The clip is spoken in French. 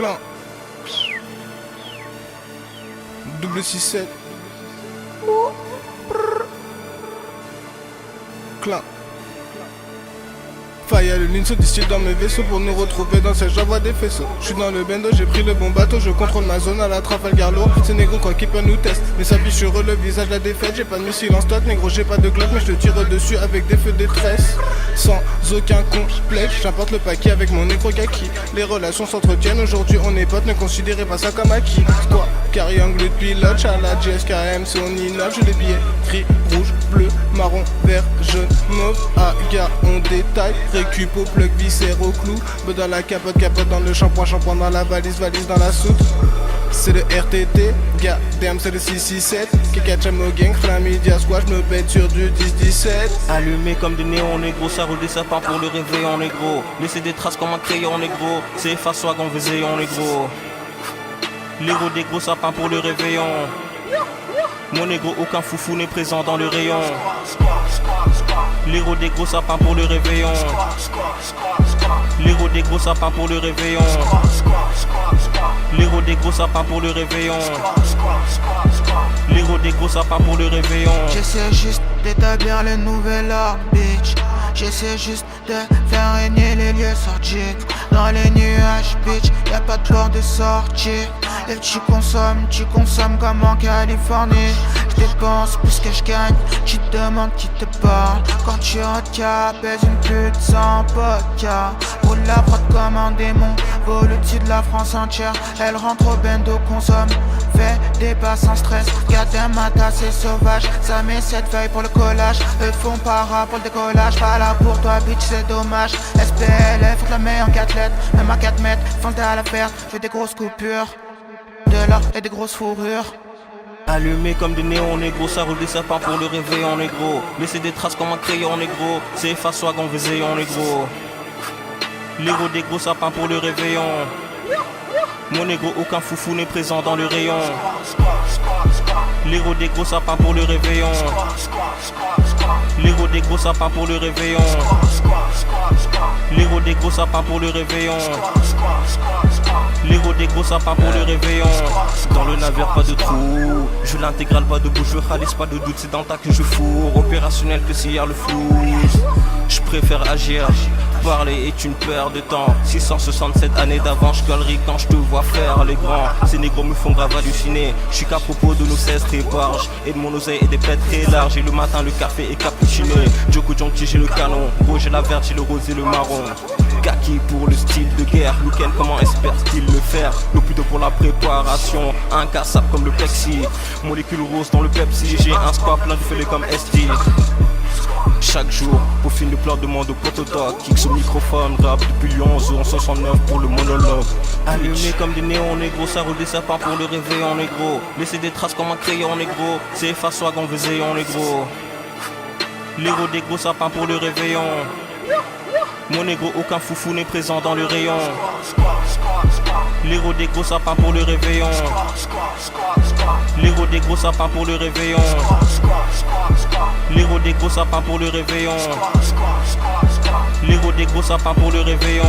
Clan. Double 6-7. Clan. Faya le ligne se distille dans mes vaisseaux pour nous retrouver dans cette j'envoie des faisceaux. Je suis dans le bendo, j'ai pris le bon bateau, je contrôle ma zone à la Trafalgar Law. Ces négros quoi qui peut nous tester, mais s'affiche sur le visage la défaite. J'ai pas de missile en stock, négro j'ai pas de glock, mais je te tire dessus avec des feux détresse. Sans aucun complexe, j'importe le paquet avec mon négro kaki. Les relations s'entretiennent, aujourd'hui on est potes, ne considérez pas ça comme acquis. Quoi, carry angle de pilote, à la JSKM, c'est on innove, j'ai les billets gris, rouge, bleu, marron, vert, jaune, mauve, à gars on détaille. Récup au plug, viscère au clou. Beu dans la capote, capote dans le shampoing, shampoing dans la valise, valise dans la soupe. C'est le RTT, goddamn c'est le 667. Qui catch à mon gang, Flamidia squash, me pète sur du 10-17. Allumé comme des néons négro, ça roule des sapins pour le réveillon négro. Laisser des traces comme un crayon négro, c'est face swag en véséon négro. L'héros des gros sapins pour le réveillon. Mon négro, aucun foufou n'est présent dans le rayon. L'héros des gros sapins pour le réveillon. L'héros des gros sapins pour le réveillon. L'héros des gros sapins pour le réveillon. L'héros des gros sapins pour le réveillon. J'essaie juste d'établir le nouvel ordre, bitch. J'essaie juste de faire régner les lieux sordides. Dans les nuages, bitch, y'a pas de port de sortir. Et tu consommes comme en Californie. Je dépense plus que je gagne, tu te demandes qui te parle. Quand tu recapes, pèse une pute sans vodka. Roule la prod comme un démon, vole au-dessus de la France entière. Elle rentre au bendo, consomme, fait des pas sans stress. Garde un matin, c'est sauvage, ça met cette feuille pour le collage. Eux font para pour le décollage, pas là pour toi bitch, c'est dommage. SPLF, faut te la mets en 4 lettres, même à 4 mètres, font à la perte. Je veux des grosses coupures, de l'or et des grosses fourrures. Allumé comme des néons négro, ça roule des sapins pour le réveillon négro. Laisser des traces comme un crayon négro, c'est face swag en véséon négro. L'héros des gros sapins pour le réveillon. Mon négro, aucun foufou n'est présent dans le rayon. L'héros des gros sapins pour le réveillon. L'héros des gros sapins pour le réveillon. L'héros des gros sapins pour le réveillon. L'héros des gros sapins pour le réveillon. Dans le navire pas de trou, je l'intégral pas de bouche, je réalise pas de doute, c'est dans ta que je fourre. Opérationnel que s'il y a le flou, je préfère agir. Parler est une perte de temps. 667 années d'avant, je galerie quand je te vois faire les grands. Ces négros me font grave halluciner. Je suis qu'à propos de nos 16 trébarges et de mon oseille et des pètes très larges. Et le matin le café est cappucciné. Joko Jonti j'ai le canon, gros j'ai la verte, j'ai le rose et le marron. Kaki pour le style de guerre, Luken comment espère-t-il le faire? L'opido pour la préparation, incassable comme le plexi. Molécule rose dans le Pepsi, j'ai un squat plein de fêlés comme ST. Chaque jour, pour finir le plan demande au protodoc. Kick sur le microphone, rap depuis Lyon, 1169 pour le monologue. Allumé comme des néons négro, ça roule des sapins pour le réveillon négro. Laisser des traces comme un crayon négro, c'est face swag en véséon négro. L'héros des gros sapins pour le réveillon. Mon négro, aucun foufou n'est présent dans le rayon. L'héros des gros sapins pour le réveillon. L'héros des gros sapins pour le réveillon. L'héros des gros sapins pour le réveillon. L'héros des gros sapins pour le réveillon.